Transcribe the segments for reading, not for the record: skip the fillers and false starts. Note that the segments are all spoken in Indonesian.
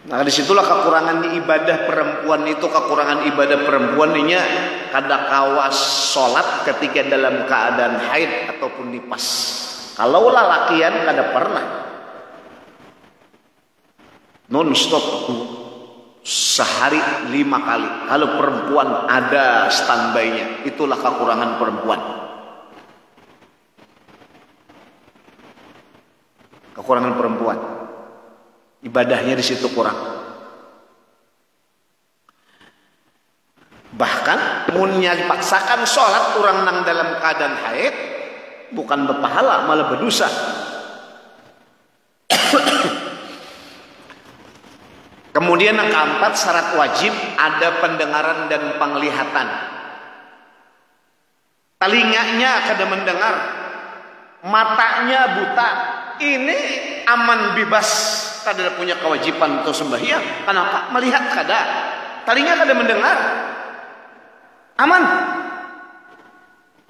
Nah disitulah kekurangan ibadah perempuan itu, kekurangan ibadah perempuan ini kada kawas sholat ketika dalam keadaan haid ataupun nifas. Kalau lalakian kada pernah non stop sehari 5 kali. Kalau perempuan ada standby-nya, itulah kekurangan perempuan. Kekurangan perempuan. Ibadahnya di situ kurang. Bahkan munnya dipaksakan sholat orang nang dalam keadaan haid, bukan berpahala malah berdosa. Kemudian yang keempat, syarat wajib ada pendengaran dan penglihatan. Telinganya kada mendengar, matanya buta. Ini aman bebas, kada punya kewajiban untuk sembahyang. Kenapa? Melihat kada, telinga kada mendengar, aman.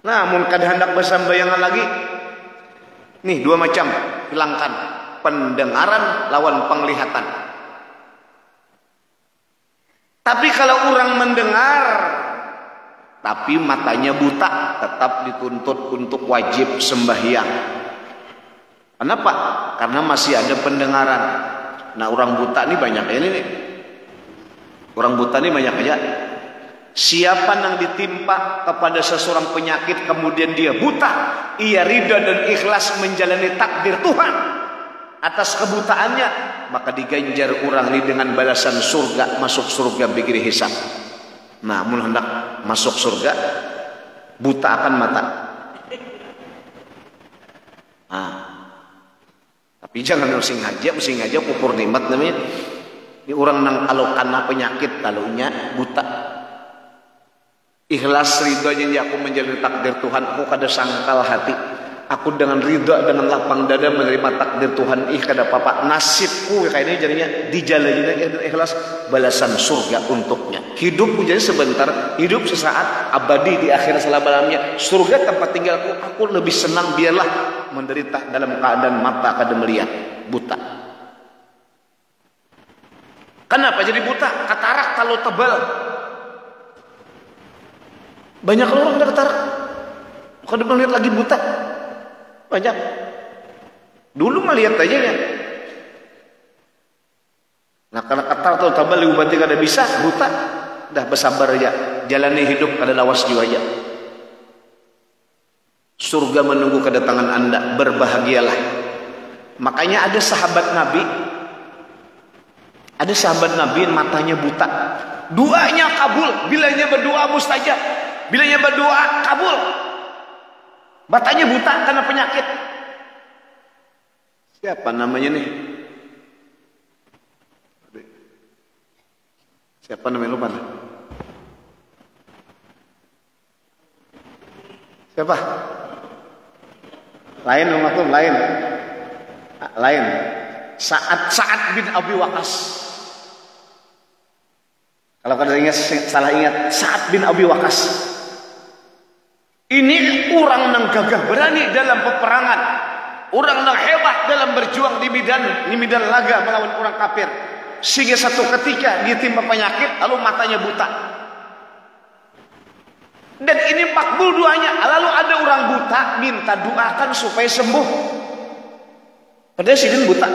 Namun kada hendak bersembayangan lagi. Nih 2 macam, hilangkan pendengaran lawan penglihatan. Tapi kalau orang mendengar tapi matanya buta, tetap dituntut untuk wajib sembahyang. Kenapa? Karena masih ada pendengaran. Nah orang buta ini banyak ini nih. Orang buta ini banyak aja. Siapa yang ditimpa kepada seseorang penyakit kemudian dia buta, ia ridha dan ikhlas menjalani takdir Tuhan atas kebutaannya, maka diganjar orang ini dengan balasan surga, masuk surga bigri hisab. Nah, mun hendak masuk surga, buta akan mata. Nah, tapi jangan pusing aja kupur nikmat namanya. Ini orang nang kalau kena penyakit kalunya buta. Ikhlas ridhonya aku menjalani takdir Tuhan, aku kada sangkal hati. Aku dengan ridha, dengan lapang dada menerima takdir Tuhan. Kada apa-apa, nasibku kayak ini jadinya dijalani ikhlas, balasan surga untuknya. Hidup jadi sebentar, hidup sesaat, abadi di akhirat selama-lamanya. Surga tempat tinggalku, aku lebih senang biarlah menderita dalam keadaan mata kada melihat, buta. Kenapa jadi buta? Katarak kalau tebal. Banyak orang udah katarak, kada melihat lagi buta. Banyak. Dulu melihat aja ya. Nah karena katar atau tabal diobati kada bisa, buta. Dah bersabar aja, jalani hidup kada lawas jiwa aja. Surga menunggu kedatangan Anda, berbahagialah. Makanya ada sahabat Nabi yang matanya buta. Doanya kabul, bilanya berdoa mustajab. Bilanya berdoa kabul. Matanya buta karena penyakit. Siapa namanya nih? Siapa namanya lupa? Siapa? Lain umatku lain. Lain. Sa'ad bin Abi Waqqas. Kalau kalian salah ingat, Sa'ad bin Abi Waqqas. Ini orang yang gagah berani dalam peperangan, orang yang hebat dalam berjuang di medan laga melawan orang kafir. Sehingga satu ketika dia timpa penyakit, lalu matanya buta. Dan ini makbul doanya. Lalu ada orang buta minta doakan supaya sembuh. Padahal sidin buta.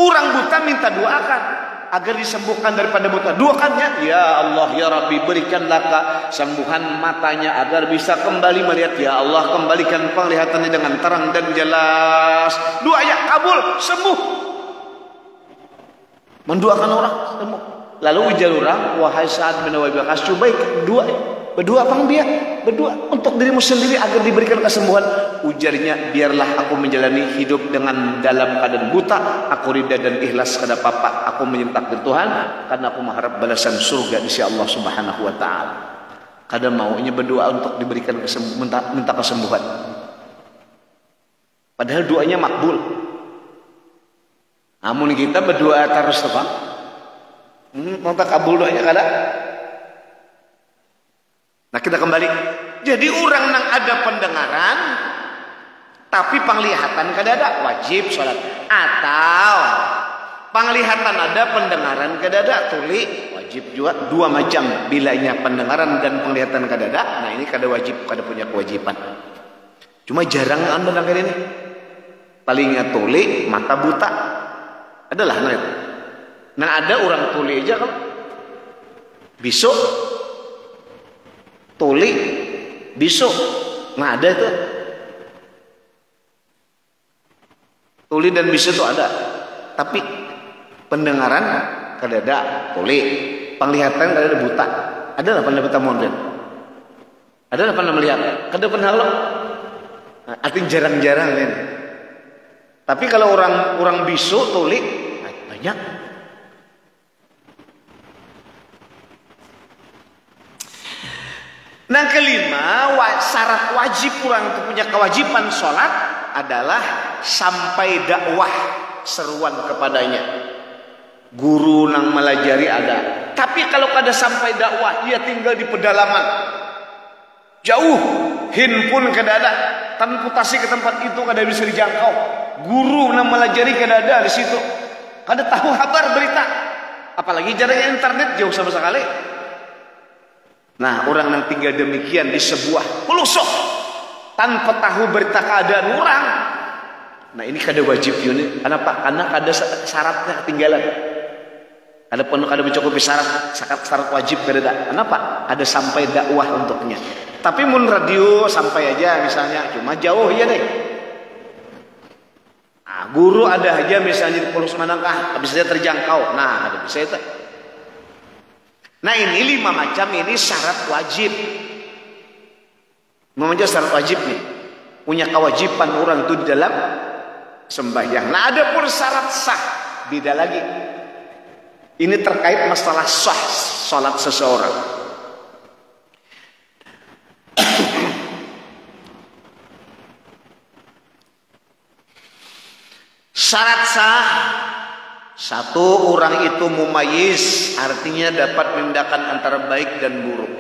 Orang buta minta doakan agar disembuhkan daripada buta. Doakannya, ya Allah ya Rabbi, berikanlah kesembuhan matanya agar bisa kembali melihat. Ya Allah, kembalikan penglihatannya dengan terang dan jelas. Doanya kabul, sembuh. Mendoakan orang sembuh. Lalu ujar orang, wahai Sa'ad bin Abi Waqqas, coba berdoa apa dia? Berdoa untuk dirimu sendiri agar diberikan kesembuhan. Ujarnya, biarlah aku menjalani hidup dengan dalam keadaan buta, aku ridha dan ikhlas kada apa-apa, aku menyentak dari Tuhan karena aku mengharap balasan surga di sisi Allah Subhanahu wa taala. Kada maunya berdoa untuk diberikan minta kesembuhan. Padahal doanya makbul. Namun kita berdoa terus apa? Minta kabul doanya kada. Nah kita kembali. Jadi orang yang ada pendengaran tapi penglihatan kada ada, wajib sholat. Atau Penglihatan ada, pendengaran kadada, tuli wajib juga. Dua macam bilanya, pendengaran dan penglihatan kadada. Nah ini kada wajib, kada punya kewajiban. Cuma jarang anda nangkir ini. Palingnya tuli, mata buta. Adalah nah. Nah ada orang tuli aja kalau bisu, tuli, bisu. Nah ada itu. Tuli dan bisu itu ada. Tapi pendengaran kadada tuli, penglihatan kadada buta. Adalah pernah buta modern. Adalah pernah melihat. Kada pernah lo. Artinya jarang-jarang kan. Tapi kalau orang bisu tuli banyak. Nah kelima, syarat wajib orang itu punya kewajiban sholat adalah sampai dakwah seruan kepadanya. Guru nang melajari ada. Tapi kalau kada sampai dakwah, dia tinggal di pedalaman. Jauh, pun kada ada. Transportasi ke tempat itu kada bisa dijangkau. Guru nang melajari kada ada di situ. Kada tahu kabar berita. Apalagi jaraknya internet jauh sama sekali. Nah, orang yang tinggal demikian di sebuah pelosok tanpa tahu berita keadaan orang. Nah, ini kada wajib ini. Kenapa? Karena kada syaratnya ketinggalan. Ada penuh kada mencukupi syarat wajib kada ada. Kenapa? Ada sampai dakwah untuknya. Tapi mun radio sampai aja misalnya, cuma jauh ya deh. Nah, guru ada aja misalnya di Pulau Semanangkah, bisa saja terjangkau. Nah, ada bisa itu. Nah ini 5 macam ini syarat wajib. Memang syarat wajib nih. Punya kewajiban orang itu di dalam sembahyang. Nah ada pun syarat sah. Beda lagi. Ini terkait masalah sah salat seseorang. Syarat sah. Satu, orang itu mumayyiz, artinya dapat membedakan antara baik dan buruk.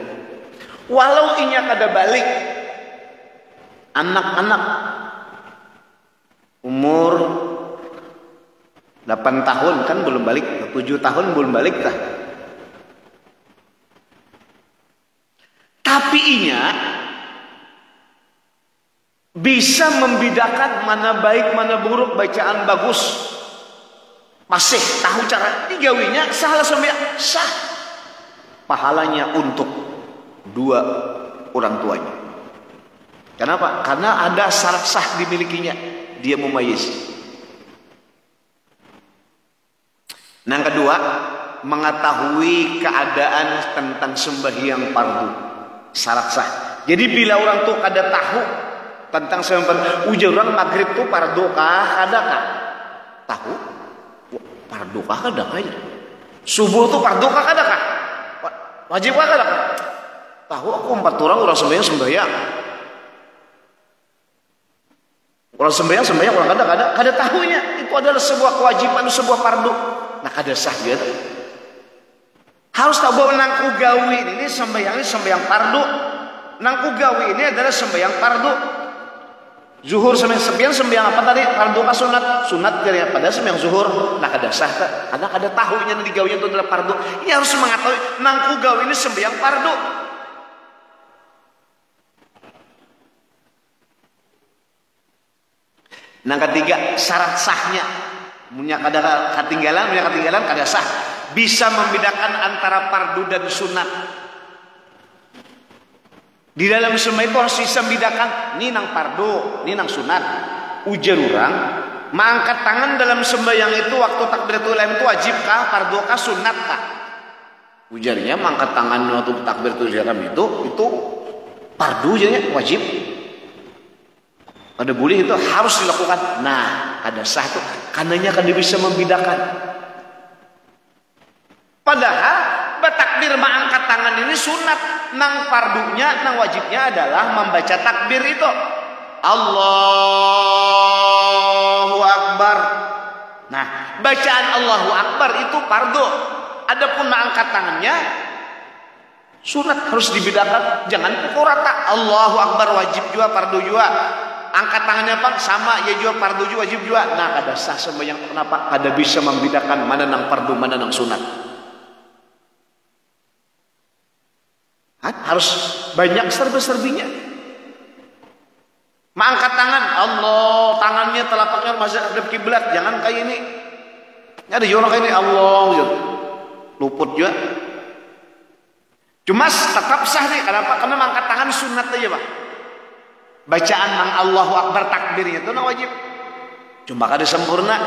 Walau inya kada balik, anak-anak umur 8 tahun kan belum balik, 7 tahun belum balik dah. Tapi inya bisa membedakan mana baik mana buruk, bacaan bagus. Masih tahu cara digawinya, salah sembahyang sah. Pahalanya untuk 2 orang tuanya. Kenapa? Karena ada syarat sah dimilikinya. Dia mumayyiz. Nah, yang kedua, mengetahui keadaan tentang sembahyang fardu. Syarat sah. Jadi bila orang tuh kada tahu tentang sembahyang, ujar orang maghrib tuh fardu kah, kada kah? Tahu? Fardu kah kada kah? Subuh tuh fardu kah kada kah? Wajib kah kada kah? Tahu aku 4 orang sembahyang. Orang sembahyang orang kada tahunya. Itu adalah sebuah kewajiban, sebuah fardu. Nah kada sah gitu. Harus tahu bahwa nangku gawi ini sembahyang fardu. Nangku gawi ini adalah sembahyang fardu. Zuhur sembahyang apa tadi? Fardu kah sunat? Sunat pada sembahyang zuhur. Nah kada sah karena kada tahunya di gawinya itu adalah fardu. Ia harus mengetahui nangku gawi ini sembahyang fardu. Nah ketiga, syarat sahnya. Punya ketinggalan kada sah. Bisa membedakan antara fardu dan sunat. Di dalam semua itu harus bisa membedakan ini nang fardu, ini nang sunat. Ujar orang, mengangkat tangan dalam sembahyang itu waktu takbiratul ihram itu wajib kah, fardu kah, sunat kah? Ujarnya mengangkat tangan waktu takbiratul ihram itu fardu jadinya wajib. Ada boleh itu harus dilakukan. Nah, ada sah itu karenanya kan dia bisa membedakan. Padahal bertakbir mengangkat tangan ini sunat. Nang fardunya, nang wajibnya adalah membaca takbir itu. Allahu Akbar. Nah, bacaan Allahu Akbar itu fardu. Adapun mengangkat tangannya sunat, harus dibedakan. Jangan pukul rata. Allahu Akbar wajib juga, fardu juga. angkat tangannya Pak sama ya juga fardu juga wajib juga. Nah kada sah sembahyang kenapa? Kada bisa membedakan mana nang fardu mana nang sunat. Harus banyak serba-serbinya. Mengangkat tangan, Allah tangannya telapaknya masih hadap kiblat, jangan kayak ini. Ada orang kayak ini Allah luput juga. Cuma tetap sah nih, kenapa? Karena mengangkat tangan sunat aja Pak. Bacaan mang Allahu Akbar takbirnya itu nah wajib. Cuma kada sempurna.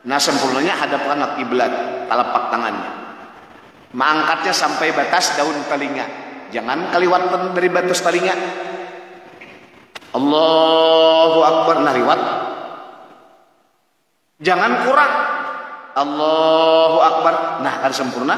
Nah sempurnanya hadapkan kiblat, telapak tangannya. Mengangkatnya sampai batas daun telinga. Jangan kaliwatan dari batas telinga. Allahu Akbar nah liwat. Jangan kurang. Allahu Akbar nah kada sempurna.